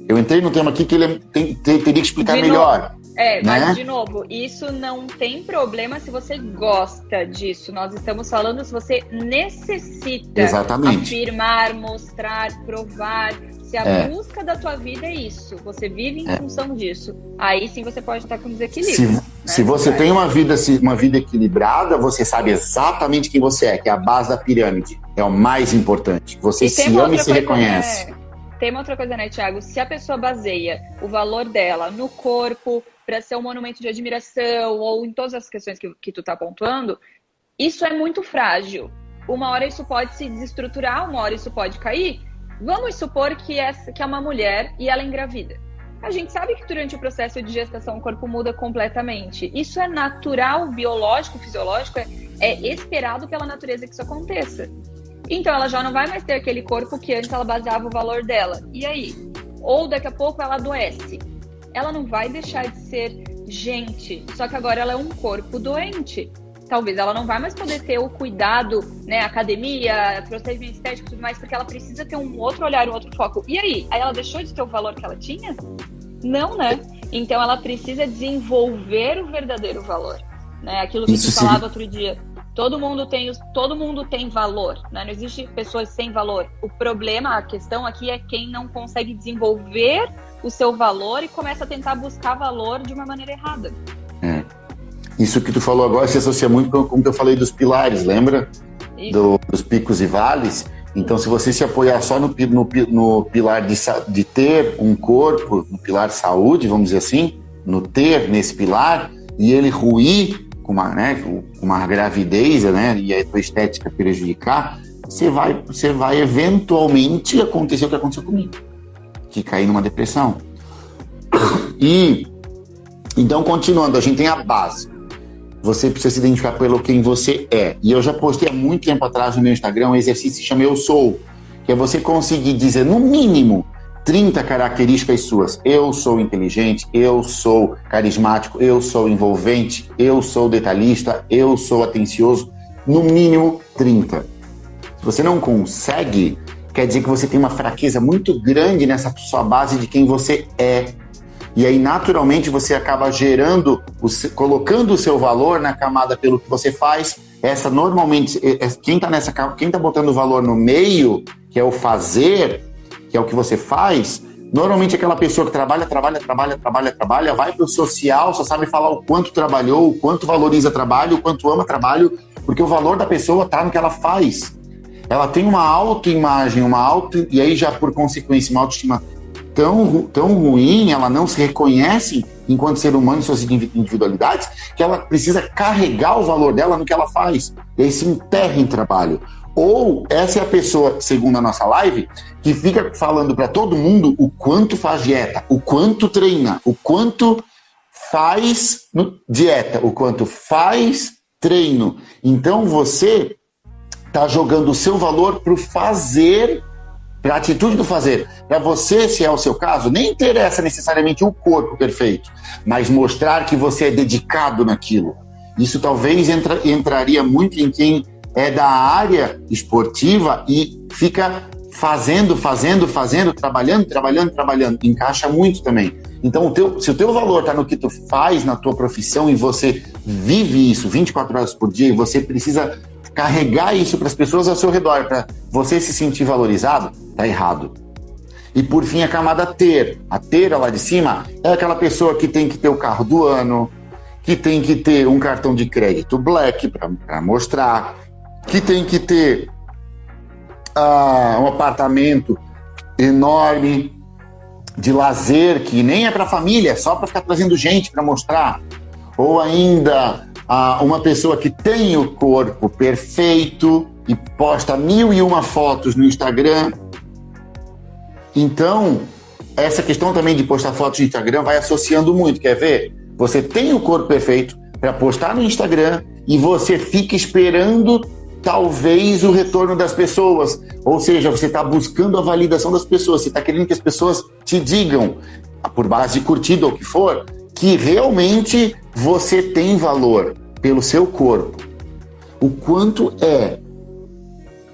Eu entrei no tema aqui que ele teria que explicar melhor. Mas de novo, isso não tem problema se você gosta disso. Nós estamos falando se você necessita afirmar, mostrar, provar. Se a busca da tua vida é isso, você vive em função disso, aí sim você pode estar com desequilíbrio. Se você tem uma vida equilibrada, você sabe exatamente quem você é, que é a base da pirâmide. É o mais importante. Você se ama e se reconhece. Tem uma outra coisa, né, Thiago? Se a pessoa baseia o valor dela no corpo para ser um monumento de admiração ou em todas as questões que tu tá pontuando, isso é muito frágil. Uma hora isso pode se desestruturar, uma hora isso pode cair. Vamos supor que é uma mulher e ela engravida. A gente sabe que durante o processo de gestação o corpo muda completamente. Isso é natural, biológico, fisiológico, é esperado pela natureza que isso aconteça. Então ela já não vai mais ter aquele corpo que antes ela baseava o valor dela. E aí? Ou daqui a pouco ela adoece. Ela não vai deixar de ser gente, só que agora ela é um corpo doente. Talvez ela não vai mais poder ter o cuidado, né, academia, procedimento estético e tudo mais, porque ela precisa ter um outro olhar, um outro foco. E aí? Aí ela deixou de ter o valor que ela tinha? Não, né? Então ela precisa desenvolver o verdadeiro valor, né? Aquilo que você falava outro dia. Todo mundo tem valor, né? Não existe pessoas sem valor. O problema, a questão aqui é quem não consegue desenvolver o seu valor e começa a tentar buscar valor de uma maneira errada. Isso que tu falou agora se associa muito com o que eu falei dos pilares, lembra? Dos picos e vales. Então, se você se apoiar só no pilar de ter um corpo, no pilar saúde, vamos dizer assim, no ter nesse pilar, e ele ruir com uma gravidez, né, e a tua estética prejudicar, você vai eventualmente acontecer o que aconteceu comigo, que cair numa depressão. E, então, continuando, a gente tem a base. Você precisa se identificar pelo quem você é. E eu já postei há muito tempo atrás no meu Instagram um exercício que se chama Eu Sou, que é você conseguir dizer, no mínimo, 30 características suas. Eu sou inteligente, eu sou carismático, eu sou envolvente, eu sou detalhista, eu sou atencioso. No mínimo, 30. Se você não consegue, quer dizer que você tem uma fraqueza muito grande nessa sua base de quem você é. E aí, naturalmente, você acaba colocando o seu valor na camada pelo que você faz. Essa, normalmente, quem tá botando o valor no meio, que é o fazer, que é o que você faz, normalmente aquela pessoa que trabalha, vai pro social, só sabe falar o quanto trabalhou, o quanto valoriza trabalho, o quanto ama trabalho, porque o valor da pessoa tá no que ela faz. Ela tem uma autoimagem, e aí já por consequência uma autoestima tão ruim, ela não se reconhece enquanto ser humano em suas individualidades, que ela precisa carregar o valor dela no que ela faz. E aí se enterra em trabalho. Ou essa é a pessoa, segundo a nossa live, que fica falando para todo mundo o quanto faz dieta, o quanto treina, o quanto faz dieta, o quanto faz treino. Então você está jogando o seu valor para o fazer, para a atitude do fazer. Para você, se é o seu caso, nem interessa necessariamente o corpo perfeito, mas mostrar que você é dedicado naquilo. Isso talvez entraria muito em quem é da área esportiva e fica fazendo, trabalhando. Encaixa muito também. Então, se o teu valor está no que tu faz na tua profissão e você vive isso 24 horas por dia e você precisa carregar isso para as pessoas ao seu redor, para você se sentir valorizado, tá errado. E por fim, a camada ter. A ter lá de cima é aquela pessoa que tem que ter o carro do ano, que tem que ter um cartão de crédito black para mostrar, que tem que ter um apartamento enorme de lazer, que nem é para família, é só para ficar trazendo gente para mostrar. Ou ainda uma pessoa que tem o corpo perfeito e posta 1001 fotos no Instagram. Então, essa questão também de postar fotos no Instagram vai associando muito, quer ver? Você tem o corpo perfeito para postar no Instagram e você fica esperando talvez o retorno das pessoas. Ou seja, você está buscando a validação das pessoas, você está querendo que as pessoas te digam, por base de curtida ou o que for, que realmente você tem valor pelo seu corpo. O quanto é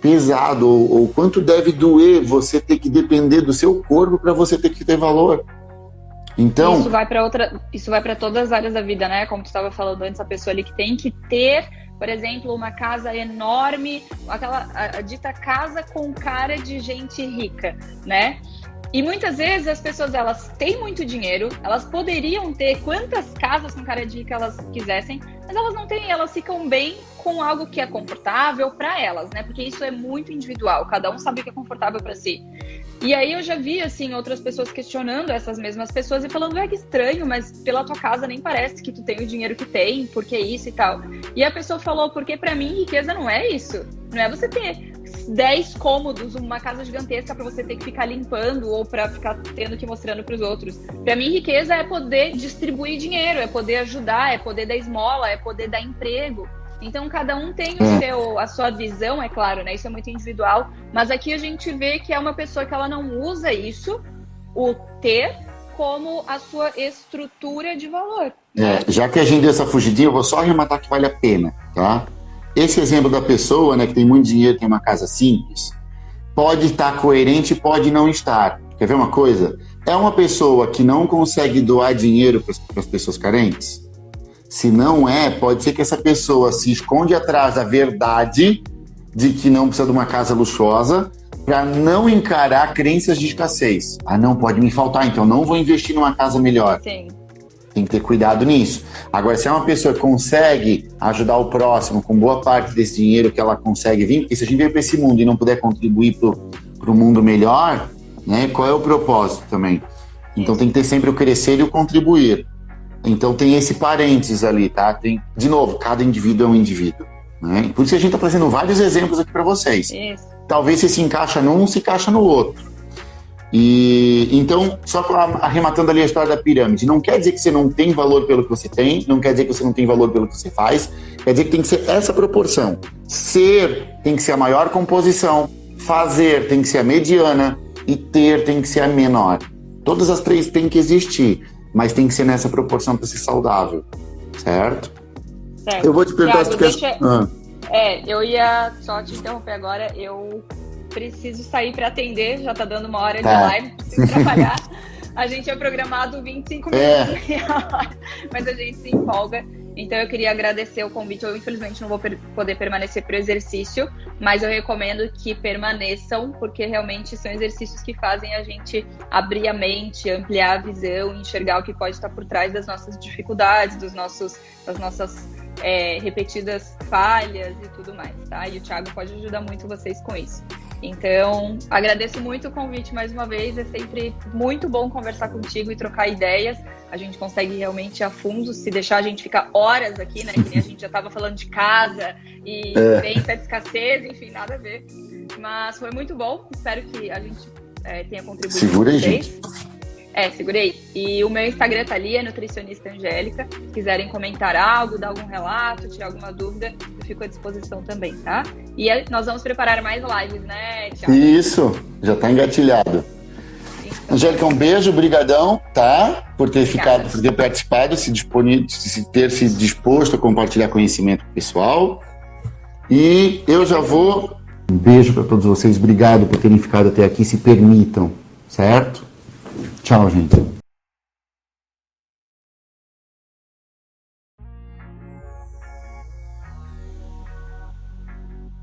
pesado ou quanto deve doer você ter que depender do seu corpo para você ter que ter valor. Então, isso vai para todas as áreas da vida, né? Como tu estava falando antes, a pessoa ali que tem que ter, por exemplo, uma casa enorme, a dita casa com cara de gente rica, né? E muitas vezes as pessoas, elas têm muito dinheiro, elas poderiam ter quantas casas com cara de rica elas quisessem, mas elas não têm, elas ficam bem com algo que é confortável para elas, né? Porque isso é muito individual, cada um sabe o que é confortável para si. E aí eu já vi, assim, outras pessoas questionando essas mesmas pessoas e falando, que estranho, mas pela tua casa nem parece que tu tem o dinheiro que tem, porque isso e tal. E a pessoa falou, porque pra mim riqueza não é isso. Não é você ter 10 cômodos, uma casa gigantesca pra você ter que ficar limpando ou pra ficar tendo que ir mostrando pros outros. Pra mim riqueza é poder distribuir dinheiro, é poder ajudar, é poder dar esmola, é poder dar emprego. Então, cada um tem a sua visão, é claro, né? Isso é muito individual. Mas aqui a gente vê que é uma pessoa que ela não usa isso, o ter, como a sua estrutura de valor. Já que a gente deu essa fugidinha, eu vou só arrematar que vale a pena, tá? Esse exemplo da pessoa, né, que tem muito dinheiro, tem uma casa simples, pode estar coerente e pode não estar. Quer ver uma coisa? É uma pessoa que não consegue doar dinheiro para as pessoas carentes? Se não é, pode ser que essa pessoa se esconde atrás da verdade de que não precisa de uma casa luxuosa para não encarar crenças de escassez. Ah, não, pode me faltar, então não vou investir numa casa melhor. Sim. Tem que ter cuidado nisso. Agora, se é uma pessoa que consegue ajudar o próximo com boa parte desse dinheiro que ela consegue vir, porque se a gente veio para esse mundo e não puder contribuir para o mundo melhor, né, qual é o propósito também? Então tem que ter sempre o crescer e o contribuir. Então tem esse parênteses ali, tá? Tem, de novo, cada indivíduo é um indivíduo, né? Por isso que a gente está trazendo vários exemplos aqui para vocês. Isso. Talvez você se encaixa num, não se encaixa no outro. E então, só arrematando ali a história da pirâmide, não quer dizer que você não tem valor pelo que você tem, não quer dizer que você não tem valor pelo que você faz, quer dizer que tem que ser essa proporção. Ser tem que ser a maior composição, fazer tem que ser a mediana e ter tem que ser a menor. Todas as três têm que existir, mas tem que ser nessa proporção para ser saudável, certo? Certo. Eu vou te perguntar Thiago, se tu quer... eu ia só te interromper agora, eu preciso sair para atender, já tá dando uma hora de live, preciso trabalhar. A gente é programado 25 minutos, mas a gente se empolga. Então eu queria agradecer o convite. Eu infelizmente não vou poder permanecer para o exercício, mas eu recomendo que permaneçam, porque realmente são exercícios que fazem a gente abrir a mente, ampliar a visão, enxergar o que pode estar por trás das nossas dificuldades, das nossas repetidas falhas e tudo mais, tá? E o Thiago pode ajudar muito vocês com isso. Então, agradeço muito o convite mais uma vez, é sempre muito bom conversar contigo e trocar ideias, a gente consegue realmente ir a fundo, se deixar a gente ficar horas aqui, né, que nem a gente já estava falando de casa e doença de escassez, enfim, nada a ver, mas foi muito bom, espero que a gente tenha contribuído. Segura aí, gente. Segurei. E o meu Instagram tá ali, é Nutricionista Angélica. Se quiserem comentar algo, dar algum relato, tirar alguma dúvida, eu fico à disposição também, tá? E nós vamos preparar mais lives, né, Thiago? Isso, já tá engatilhado. Então, Angélica, um beijo, brigadão, tá? Por ter ficado, por ter participado, ter se disposto a compartilhar conhecimento pessoal. E eu já vou... Um beijo para todos vocês, obrigado por terem ficado até aqui, se permitam, certo? Tchau, gente.